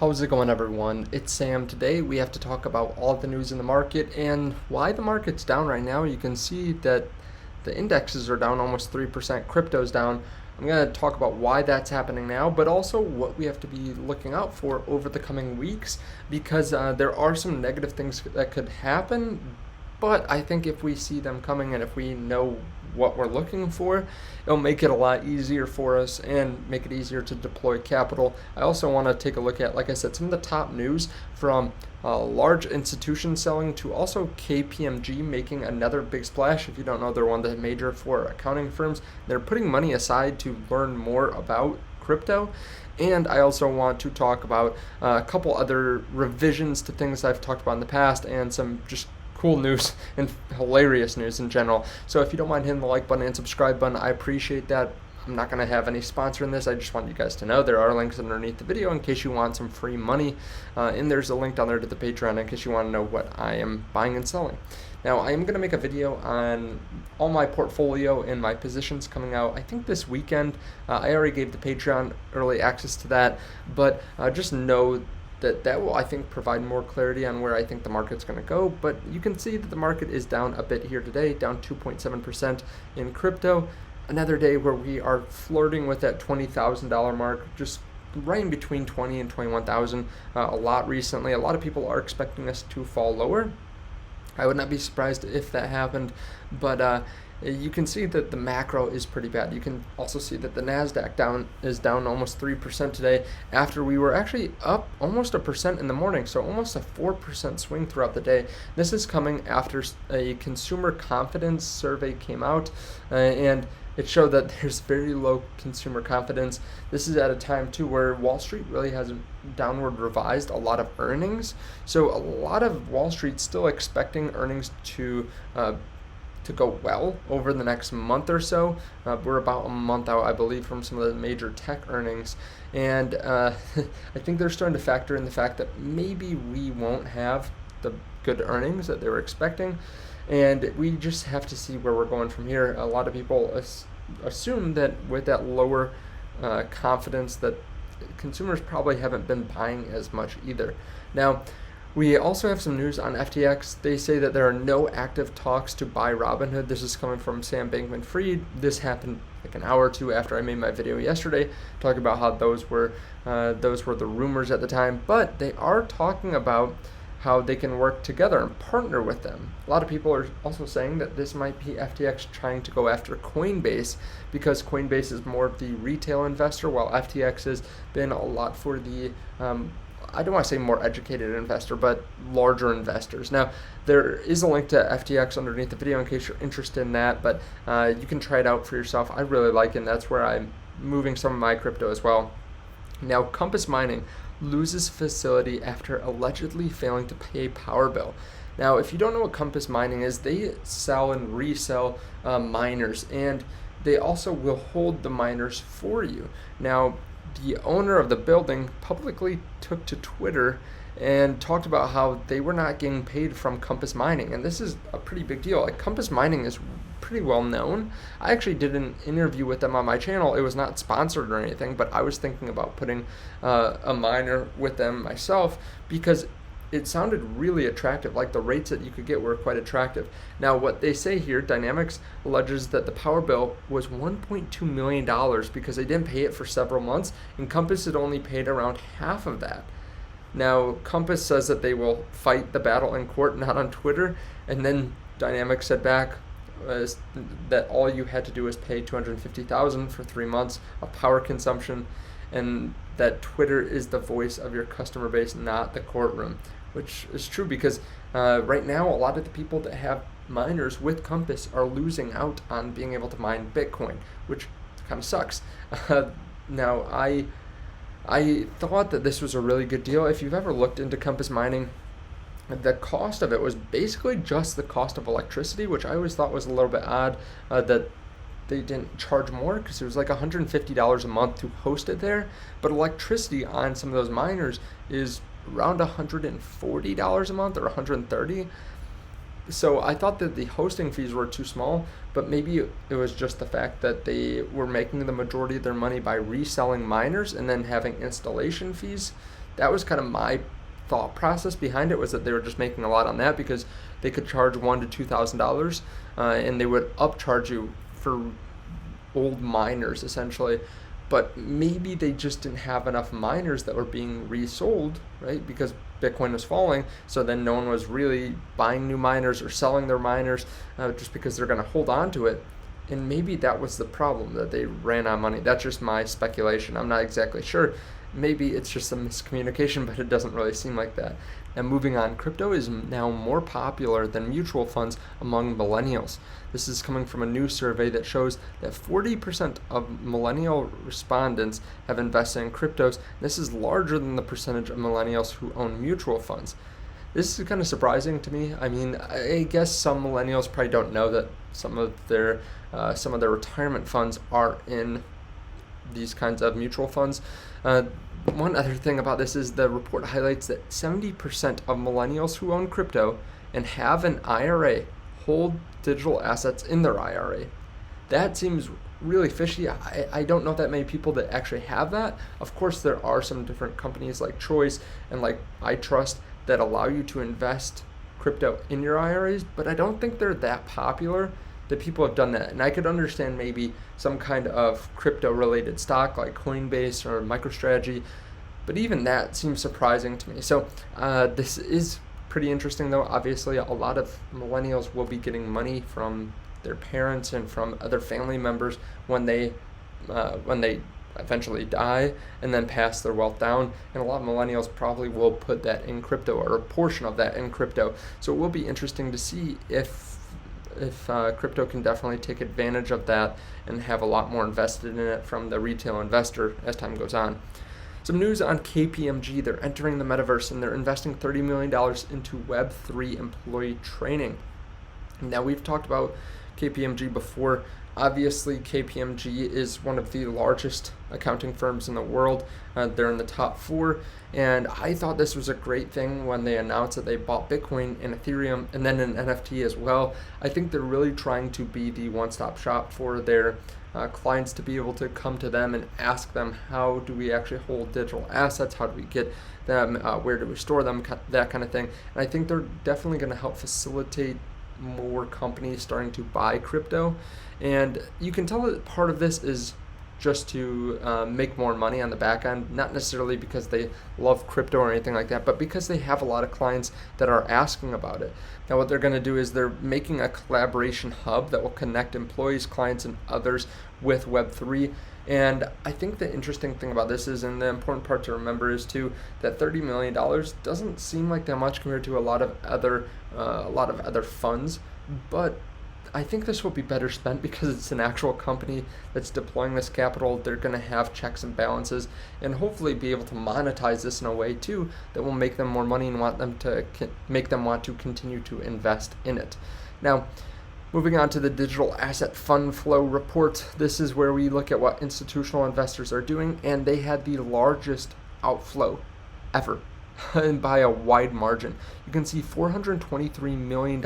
How's it going, everyone? It's Sam. Today we have to talk about all the news in the market and why the market's down right now. You can see that the indexes are down almost 3%, crypto's down. I'm going to talk about why that's happening now, but also what we have to be looking out for over the coming weeks, because there are some negative things that could happen, but I think if we see them coming and if we know what we're looking for, it'll make it a lot easier for us and make it easier to deploy capital. I also want to take a look at, like I said, some of the top news from large institutions selling to also KPMG making another big splash. If you don't know, they're one of the major four accounting firms. They're putting money aside to learn more about crypto. And I also want to talk about a couple other revisions to things I've talked about in the past and some just cool news and hilarious news in general. So if you don't mind hitting the like button and subscribe button, I appreciate that. I'm not going to have any sponsor in this. I just want you guys to know there are links underneath the video in case you want some free money. And there's a link down there to the Patreon in case you want to know what I am buying and selling. Now, I am going to make a video on all my portfolio and my positions coming out, I think this weekend. I already gave the Patreon early access to that, but just know that will, I think, provide more clarity on where I think the market's going to go. But you can see that the market is down a bit here today, down 2.7% in crypto. Another day where we are flirting with that $20,000 mark, just right in between 20 and 21,000 a lot recently. A lot of people are expecting us to fall lower. I would not be surprised if that happened, but you can see that the macro is pretty bad. You can also see that the NASDAQ is down almost 3% today after we were actually up almost 1% in the morning, so almost a 4% swing throughout the day. This is coming after a consumer confidence survey came out, and it showed that there's very low consumer confidence. This is at a time, too, where Wall Street really has downward revised a lot of earnings. So a lot of Wall Street's still expecting earnings to go well over the next month or so. We're about a month out, I believe, from some of the major tech earnings. And I think they're starting to factor in the fact that maybe we won't have the good earnings that they were expecting. And we just have to see where we're going from here. A lot of people assume that with that lower confidence that consumers probably haven't been buying as much either. Now, we also have some news on FTX. They say that there are no active talks to buy Robinhood. This is coming from Sam Bankman-Fried. This happened like an hour or two after I made my video yesterday, talking about how those were the rumors at the time. But they are talking about how they can work together and partner with them. A lot of people are also saying that this might be FTX trying to go after Coinbase, because Coinbase is more of the retail investor, while FTX has been a lot for the I don't want to say more educated investor, but larger investors. Now, there is a link to FTX underneath the video in case you're interested in that, but you can try it out for yourself. I really like it, and that's where I'm moving some of my crypto as well. Now, Compass Mining loses facility after allegedly failing to pay power bill. Now, if you don't know what Compass Mining is, they sell and resell miners, and they also will hold the miners for you. Now, the owner of the building publicly took to Twitter and talked about how they were not getting paid from Compass Mining, and this is a pretty big deal. Like, Compass Mining is pretty well known. I actually did an interview with them on my channel. It was not sponsored or anything, but I was thinking about putting a miner with them myself because it sounded really attractive. Like, the rates that you could get were quite attractive. Now, what they say here, Dynamics alleges that the power bill was $1.2 million because they didn't pay it for several months, and Compass had only paid around half of that. Now, Compass says that they will fight the battle in court, not on Twitter, and then Dynamics said back that all you had to do was pay $250,000 for 3 months of power consumption, and that Twitter is the voice of your customer base, not the courtroom, which is true because right now a lot of the people that have miners with Compass are losing out on being able to mine Bitcoin, which kind of sucks. Now, I thought that this was a really good deal. If you've ever looked into Compass Mining, the cost of it was basically just the cost of electricity, which I always thought was a little bit odd that they didn't charge more, because it was like $150 a month to host it there. But electricity on some of those miners is around $140 a month or $130. So I thought that the hosting fees were too small, but maybe it was just the fact that they were making the majority of their money by reselling miners and then having installation fees that was kind of my thought process behind it, was that they were just making a lot on that because they could charge $1,000 to $2,000, and they would upcharge you for old miners essentially. But maybe they just didn't have enough miners that were being resold, right? Because Bitcoin was falling, so then no one was really buying new miners or selling their miners just because they're going to hold on to it. And maybe that was the problem, that they ran out of money. That's just my speculation. I'm not exactly sure. Maybe it's just a miscommunication, but it doesn't really seem like that. Now, moving on, crypto is now more popular than mutual funds among millennials. This is coming from a new survey that shows that 40% of millennial respondents have invested in cryptos. This is larger than the percentage of millennials who own mutual funds. This is kind of surprising to me. I mean, I guess some millennials probably don't know that some of their retirement funds are in these kinds of mutual funds. One other thing about this is the report highlights that 70% of millennials who own crypto and have an IRA hold digital assets in their IRA. That seems really fishy. I don't know that many people that actually have that. Of course, there are some different companies like Choice and like iTrust that allow you to invest crypto in your IRAs, but I don't think they're that popular that people have done that. And I could understand maybe some kind of crypto related stock like Coinbase or MicroStrategy, but even that seems surprising to me. So this is pretty interesting though. Obviously, a lot of millennials will be getting money from their parents and from other family members when they eventually die and then pass their wealth down, and a lot of millennials probably will put that in crypto, or a portion of that in crypto. So it will be interesting to see if crypto can definitely take advantage of that and have a lot more invested in it from the retail investor as time goes on. Some news on KPMG. They're entering the metaverse and they're investing $30 million into Web3 employee training. Now, we've talked about KPMG before. Obviously, KPMG is one of the largest accounting firms in the world. They're in the top 4, and I thought this was a great thing when they announced that they bought Bitcoin and Ethereum and then an NFT as well. I think they're really trying to be the one-stop shop for their clients to be able to come to them and ask them, how do we actually hold digital assets? How do we get them? Where do we store them? That kind of thing. And I think they're definitely going to help facilitate more companies starting to buy crypto. And you can tell that part of this is just to make more money on the back end, not necessarily because they love crypto or anything like that, but because they have a lot of clients that are asking about it. Now, what they're going to do is they're making a collaboration hub that will connect employees, clients, and others with Web3. And I think the interesting thing about this is, and the important part to remember is too, that $30 million doesn't seem like that much compared to a lot of other funds, but I think this will be better spent because it's an actual company that's deploying this capital. They're going to have checks and balances and hopefully be able to monetize this in a way too that will make them more money and make them want to continue to invest in it. Now, moving on to the digital asset fund flow report. This is where we look at what institutional investors are doing, and they had the largest outflow ever, and by a wide margin. You can see $423 million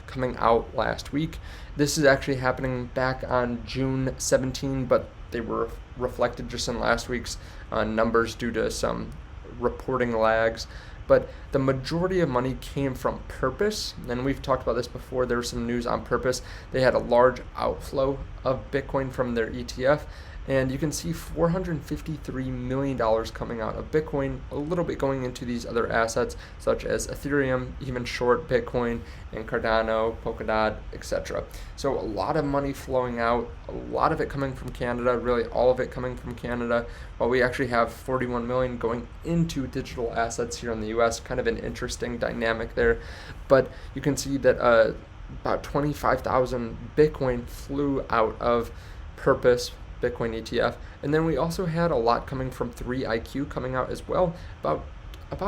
coming out last week. This is actually happening back on June 17, but they were reflected just in last week's numbers due to some reporting lags. But the majority of money came from Purpose, and we've talked about this before. There was some news on Purpose. They had a large outflow of Bitcoin from their ETF, and you can see $453 million coming out of Bitcoin, a little bit going into these other assets such as Ethereum, even short Bitcoin and Cardano, Polkadot, etc. So a lot of money flowing out, a lot of it coming from Canada, really all of it coming from Canada, while we actually have 41 million going into digital assets here in the US. Kind of an interesting dynamic there. But you can see that about 25,000 Bitcoin flew out of Purpose Bitcoin ETF, and then we also had a lot coming from 3IQ coming out as well, about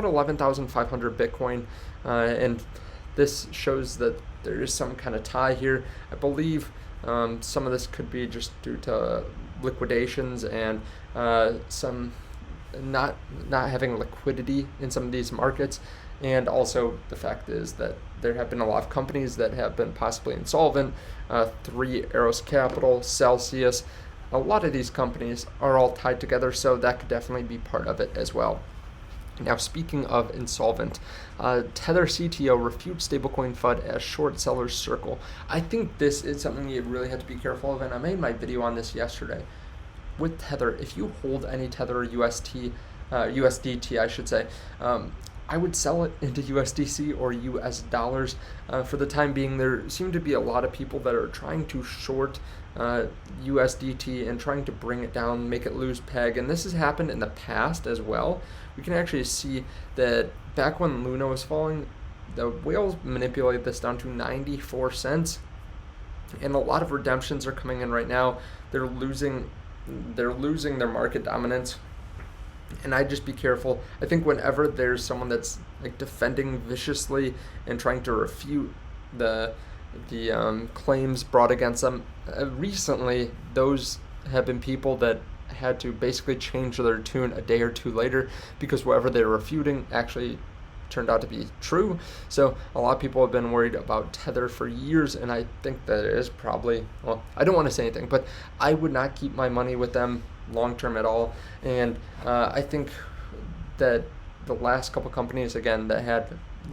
11,500 Bitcoin, and this shows that there is some kind of tie here. I believe some of this could be just due to liquidations and some not having liquidity in some of these markets, and also the fact is that there have been a lot of companies that have been possibly insolvent. 3 Arrows Capital, Celsius. A lot of these companies are all tied together, so that could definitely be part of it as well. Now, speaking of insolvent, Tether CTO refutes stablecoin FUD as short sellers circle. I think this is something you really have to be careful of, and I made my video on this yesterday. With Tether, if you hold any Tether USDT, I should say, I would sell it into USDC or US dollars. For the time being, there seem to be a lot of people that are trying to short USDT and trying to bring it down, make it lose peg, and this has happened in the past as well. We can actually see that back when Luna was falling, the whales manipulated this down to 94 cents, and a lot of redemptions are coming in right now. They're losing their market dominance, and I'd just be careful. I think whenever there's someone that's like defending viciously and trying to refute the claims brought against them, recently those have been people that had to basically change their tune a day or two later because whatever they were refuting actually turned out to be true. So a lot of people have been worried about Tether for years, and I think that it is probably, well, I don't want to say anything, but I would not keep my money with them long term at all. And I think that the last couple companies, again, that had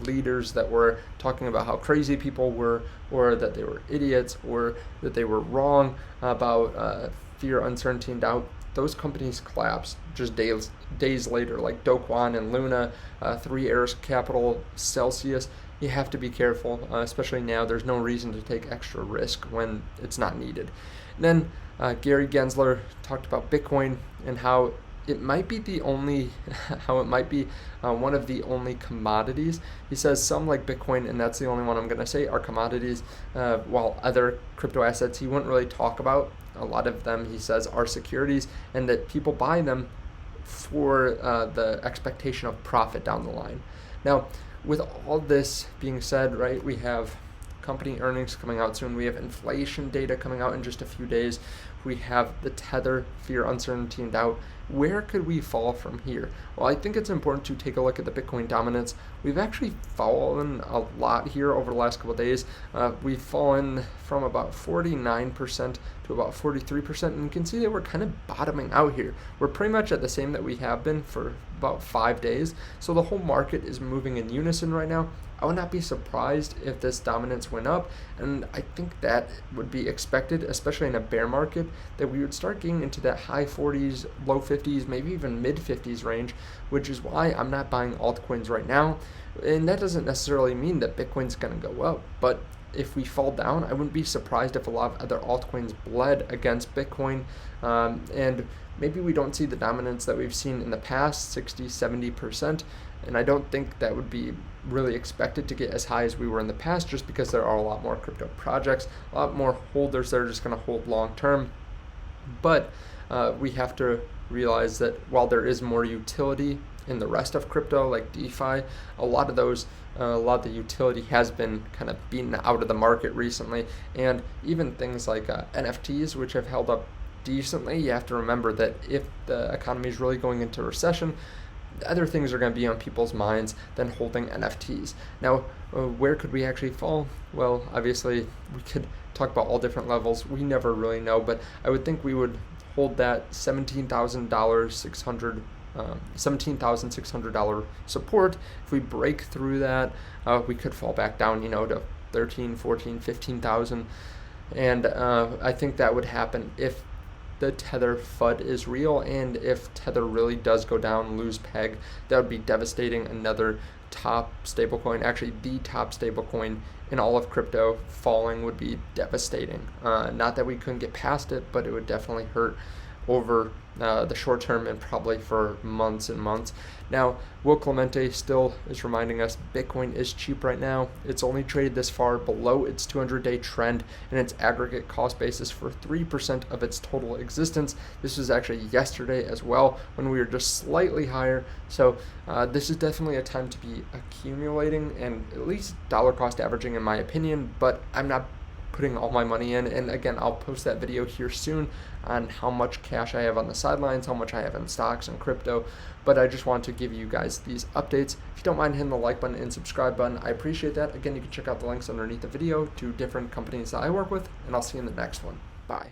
leaders that were talking about how crazy people were, or that they were idiots, or that they were wrong about fear, uncertainty, and doubt, those companies collapsed just days later, like Kucoin and Luna, 3 Arrows Capital, Celsius. You have to be careful, especially now. There's no reason to take extra risk when it's not needed. And then Gary Gensler talked about Bitcoin and how it might be one of the only commodities. He says some like Bitcoin, and that's the only one I'm going to say, are commodities, while other crypto assets he wouldn't really talk about. A lot of them, he says, are securities, and that people buy them for the expectation of profit down the line. Now, with all this being said, right, we have company earnings coming out soon. We have inflation data coming out in just a few days. We have the Tether, fear, uncertainty, and doubt. Where could we fall from here? Well, I think it's important to take a look at the Bitcoin dominance. We've actually fallen a lot here over the last couple of days. We've fallen from about 49% to about 43%, and you can see that we're kind of bottoming out here. We're pretty much at the same that we have been for about 5 days, so the whole market is moving in unison right now. I would not be surprised if this dominance went up, and I think that would be expected, especially in a bear market, that we would start getting into that high 40s, low 50s, maybe even mid 50s range, which is why I'm not buying altcoins right now. And that doesn't necessarily mean that Bitcoin's going to go up, but if we fall down, I wouldn't be surprised if a lot of other altcoins bled against Bitcoin, and maybe we don't see the dominance that we've seen in the past, 60, 70%, and I don't think that would be really expected to get as high as we were in the past, just because there are a lot more crypto projects, a lot more holders that are just going to hold long term. But we have to realize that while there is more utility in the rest of crypto, like DeFi, a lot of the utility has been kind of beaten out of the market recently. And even things like NFTs, which have held up decently, you have to remember that if the economy is really going into recession, other things are going to be on people's minds than holding NFTs. Now, where could we actually fall? Well, obviously, we could talk about all different levels. We never really know, but I would think we would hold that $17,600 support. If we break through that, we could fall back down, to 13, 14, 15,000. And I think that would happen if the Tether FUD is real, and if Tether really does go down, lose peg, that would be devastating. Another top stablecoin, actually the top stablecoin in all of crypto, falling would be devastating. Not that we couldn't get past it, but it would definitely hurt over the short term and probably for months and months. Now, Will Clemente still is reminding us Bitcoin is cheap right now. It's only traded this far below its 200-day trend and its aggregate cost basis for 3% of its total existence. This was actually yesterday as well, when we were just slightly higher. So this is definitely a time to be accumulating and at least dollar cost averaging, in my opinion, but I'm not putting all my money in. And again, I'll post that video here soon on how much cash I have on the sidelines, how much I have in stocks and crypto. But I just want to give you guys these updates. If you don't mind hitting the like button and subscribe button, I appreciate that. Again, you can check out the links underneath the video to different companies that I work with, and I'll see you in the next one. Bye.